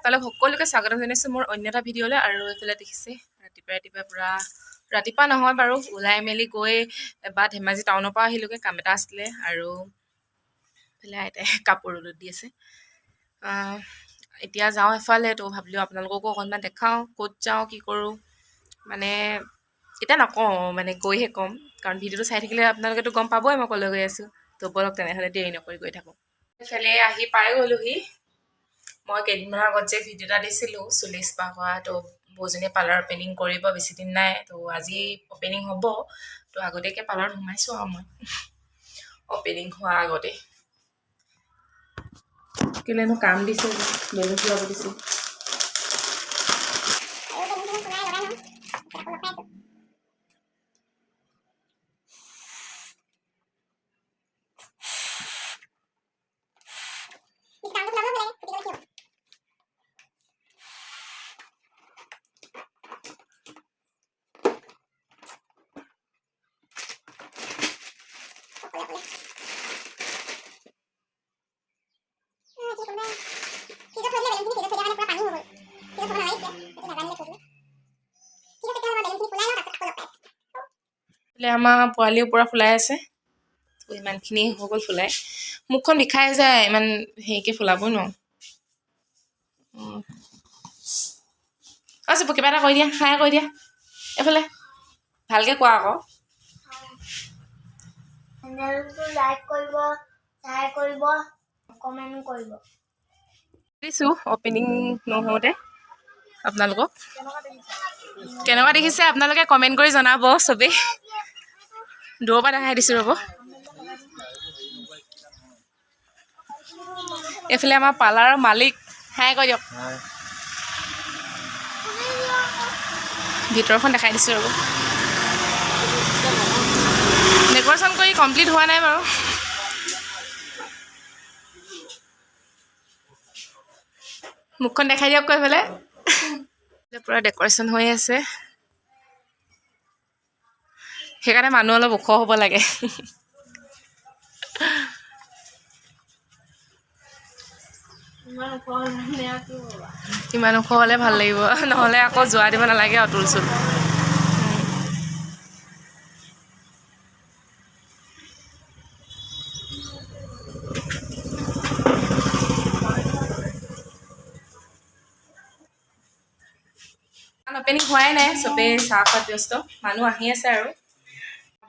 আপোনালোক সকলোকে স্বাগতম জনাইছোঁ মোৰ অন্য এটা ভিডিঅ'লৈ। আৰু এইফালে দেখিছে ৰাতিপুৱা পূৰা ৰাতিপুৱা নহয় বাৰু, ওলাই মেলি গৈ এবাৰ ধেমাজি টাউনৰ পৰা আহিলোগৈ, কাম এটা আছিলে। আৰু এইফালে আইতাই কাপোৰ ৰ'দত দি আছে। এতিয়া যাওঁ এফালে, তো ভাবিলোঁ আপোনালোককো অকণমান দেখাওঁ ক'ত যাওঁ কি কৰোঁ। মানে এতিয়া নকওঁ, মানে গৈহে ক'ম, কাৰণ ভিডিঅ'টো চাই থাকিলে আপোনালোকেতো গম পাবই মই ক'লৈ গৈ আছোঁ। তো বলক তেনেহ'লে দেৰি নকৰি গৈ থাকোঁ। এইফালে আহি পাই গ'লোহি। মই কেইদিনমানৰ আগত যে ভিডিঅ' এটা দিছিলোঁ চুলি স্পা কৰা, তো বৌজনীয়ে পাৰ্লাৰ অপেনিং কৰিব, বেছিদিন নাই। তো আজি অপেনিং হ'ব। তো আগতীয়াকৈ পাৰ্লাৰত সোমাইছোঁ আৰু মই অপেনিং হোৱাৰ আগতে। কেলেনো কাম দিছে, বেলুন ফুলাব দিছে। আমাৰ পোৱালিও পূৰা ফুলাই আছে। তো ইমানখিনি হৈ গ'ল ফুলাই। মুখখন বিষাই যায়, ইমান হেৰিকৈ ফুলাবই নোৱাৰোঁ। আছে কিবা এটা কৰি দিয়া, হাই কৰি দিয়া এইফালে, ভালকৈ কোৱা আকৌ। লাইক কৰিব, শ্বেয়াৰ কৰিব, কমেণ্ট কৰিব। দিছোঁ অপেনিং নহওঁতে আপোনালোকক কেনেকুৱা দেখিছে আপোনালোকে কমেণ্ট কৰি জনাব চবেই। দূৰৰ পৰা দেখাই দিছোঁ ৰ'ব। এইফালে আমাৰ পাৰ্লাৰৰ মালিক, হাই কৈ দিয়ক। ভিতৰখন দেখাই দিছোঁ ৰ'ব। ডেক'ৰেশ্যন কৰি কমপ্লিট হোৱা নাই বাৰু। মুখখন দেখাই দিয়ক কৈ পেলাই। পূৰা ডেক'ৰেশ্যন হৈ আছে, সেইকাৰণে মানুহ অলপ ওখ হ'ব লাগে। ইমান ওখ হ'লে ভাল লাগিব, নহ'লে আকৌ যোৱা দিব নালাগে আৰু তুল চুল। অপেনিং হোৱাই নাই, চবেই চাহ খোৱাত ব্যস্ত, মানুহ আহি আছে। আৰু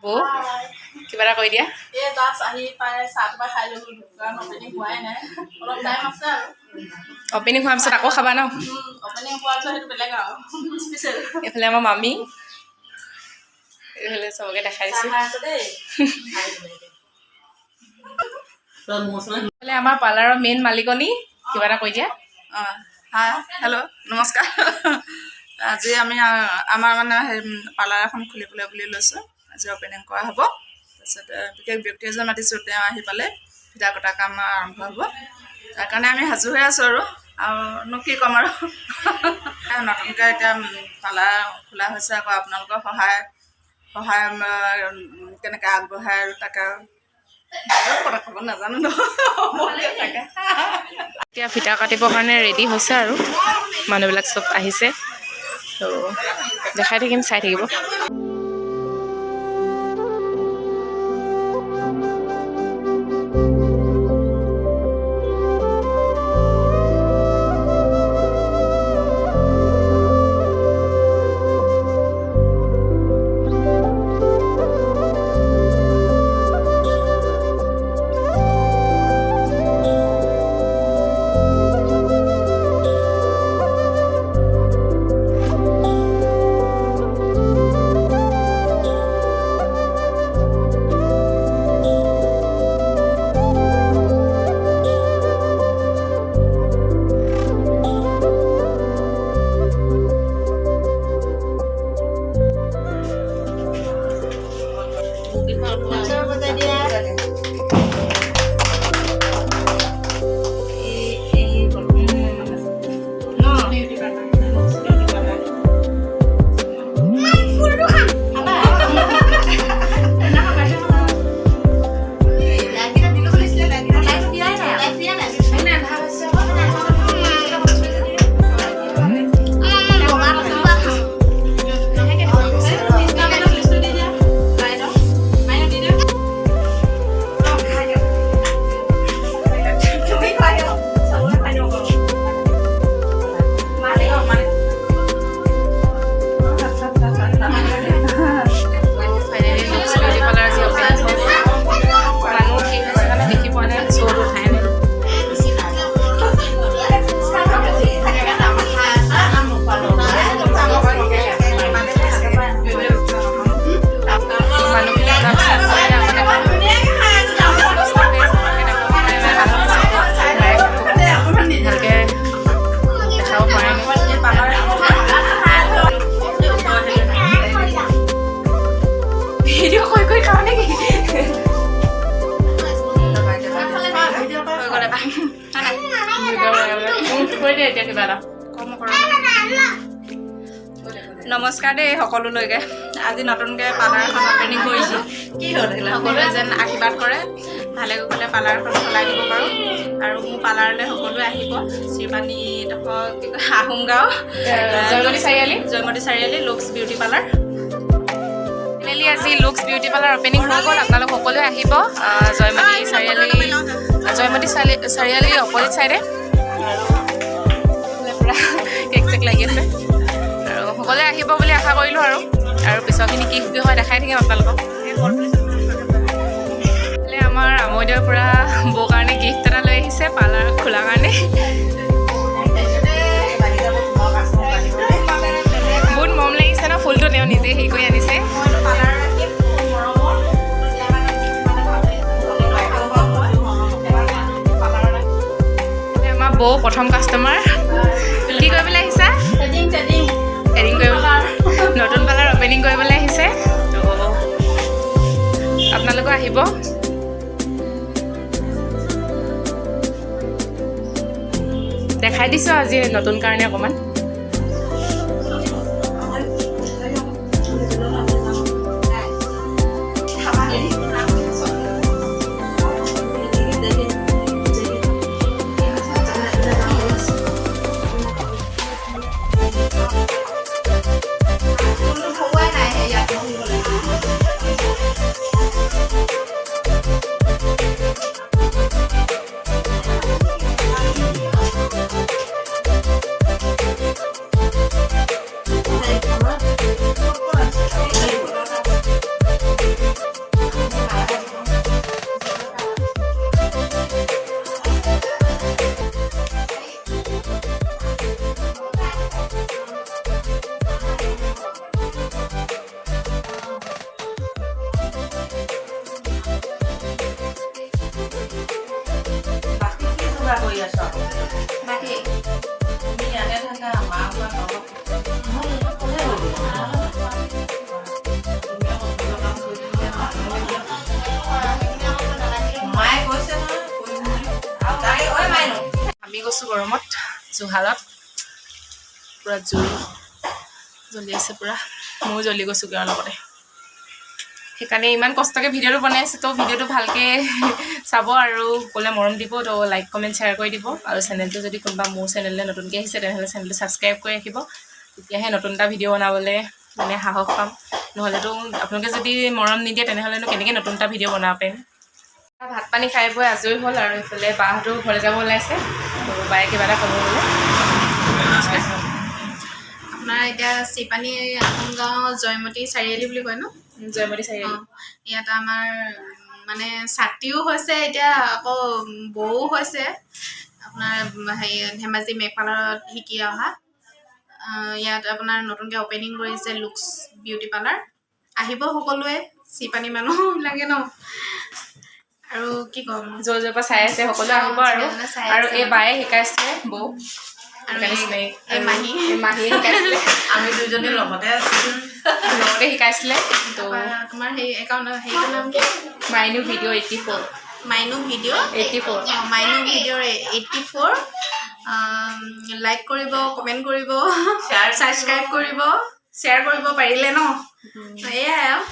বৌ কিবা এটা কৈ দিয়া। অপেনিং হোৱাৰ পিছত আকৌ খাবা ন? এইফালে আমাৰ মামী, এইফালে চবকে দেখাই দিছোঁ। এইফালে আমাৰ পাৰ্লাৰৰ মেইন মালিকনী, কিবা এটা কৈ দিয়া। হাই, হেল্ল', নমস্কাৰ। আজি আমি আমাৰ মানে পাৰ্লাৰ এখন খুলিবলৈ বুলি লৈছোঁ। আজি অপেনিং কৰা হ'ব। তাৰপিছত বিশেষ ব্যক্তি এজন মাতিছোঁ, তেওঁ আহি পালে ফিটা কটা কাম আৰম্ভ হ'ব। তাৰ কাৰণে আমি সাজু হৈ আছোঁ। আৰুনো কি ক'ম আৰু। নতুনকৈ এতিয়া পাৰ্লাৰ খোলা হৈছে, আকৌ আপোনালোকৰ সহায় কেনেকৈ আগবঢ়ায় আৰু তাকে কথা ক'ব নাজানো ন। এতিয়া ফিটা কাটিবৰ কাৰণে ৰেডি হৈছে আৰু মানুহবিলাক চব আহিছে। তো দেখাই থাকিম, চাই থাকিব। হৈ গ'লে বা কৈ দিয়ে এতিয়া কিবা এটা কম কৰোঁ নমস্কাৰ দেই সকলোলৈকে আজি নতুনকৈ পাৰ্লাৰ এখন অপেনিং কৰিছোঁ সকলোৱে যেন আশীৰ্বাদ কৰে ভালে কুশলে পাৰ্লাৰখন চলাই দিব পাৰোঁ আৰু মোৰ পাৰ্লাৰলৈ সকলোৱে আহিব শ্ৰীপানীডোখৰ কি কয় আহোম গাঁও জয়মতী চাৰিআলি লুক্স বিউটি পাৰ্লাৰ আজি লুক্স বিউটি পাৰ্লাৰ অপেনিং হৈ গ'ল আপোনালোক সকলোৱে আহিব জয়মতী চাৰিআলি অপজিট চাইডে পূৰা কেক চেক লাগি আছে আৰু সকলোৱে আহিব বুলি আশা কৰিলোঁ আৰু পিছৰখিনি কি কি হয় দেখাই থাকিম আপোনালোকক আমাৰ আমৈদেউৰ পৰা বৌ কাৰণে গিফ্ট এটা লৈ আহিছে পাৰ্লাৰ খোলাৰ কাৰণে বহুত মৰম লাগিছে ন ফুলটো তেওঁ নিজে হেৰি কৰি আনিছে আমাৰ বৌ প্ৰথম কাষ্টমাৰ কি কৰিবলৈ আহিছা থ্ৰেডিং কৰিবলৈ নতুন পাৰ্লাৰ অপেনিং কৰিবলৈ আহিছে তো আপোনালোকো আহিব দেখাই দিছোঁ আজি নতুন কাৰণে অকণমান আমি গৈছোঁ গৰমত জুহালত পূৰা জুই জ্বলি আছে পূৰা ময়ো জ্বলি গৈছোঁ তেওঁৰ লগতে সেইকাৰণে ইমান কষ্টকৈ ভিডিঅ'টো বনাই আছোঁ তো ভিডিঅ'টো ভালকৈ চাব আৰু সকলোৱে মৰম দিব তো লাইক কমেণ্ট শ্বেয়াৰ কৰি দিব আৰু চেনেলটো যদি কোনোবা মোৰ চেনেললৈ নতুনকৈ আহিছে তেনেহ'লে চেনেলটো ছাবস্ক্ৰাইব কৰি ৰাখিব তেতিয়াহে নতুন এটা ভিডিঅ' বনাবলৈ মানে সাহস পাম নহ'লেতো আপোনালোকে যদি মৰম নিদিয়ে তেনেহ'লেনো কেনেকৈ নতুন এটা ভিডিঅ' বনাব পাৰিম ভাত পানী খাই বৈ আজৰি হ'ল আৰু এইফালে বাহঁতো ঘৰলৈ যাব ওলাইছে বায়ে কিবা এটা ক'ব বোলে আপোনাৰ এতিয়া শ্ৰীপানী আহোম গাঁও জয়মতী চাৰিআলি বুলি কয় ন জয়মতী চাৰিআলি ইয়াত আমাৰ মানে ছাত্ৰীও হৈছে এতিয়া আকৌ বৌও হৈছে আপোনাৰ হেৰি ধেমাজি মেঘপালত শিকি অহা ইয়াত আপোনাৰ নতুনকৈ অপেনিং কৰিছে লুক্স বিউটি পাৰ্লাৰ আহিব সকলোৱে শ্ৰীপানী মানুহবিলাকে ন আৰু কি ক'ম য'ৰ য'ৰ পৰা চাই আছে সকলোৱে আহিব আৰু এই বায়ে শিকাইছিলে বৌ আৰু এই মাহীয়ে শিকাইছিলে আমি দুজনী লগতে শিকাইছিলে তো তোমাৰ সেই একাউণ্ট হেৰিটোৰ নাম কি Mainu video' 84 Mainu video' 84 like কৰিব কমেণ্ট কৰিব ছাবস্ক্ৰাইব কৰিব শ্বেয়াৰ কৰিব পাৰিলে ন এয়াই আৰু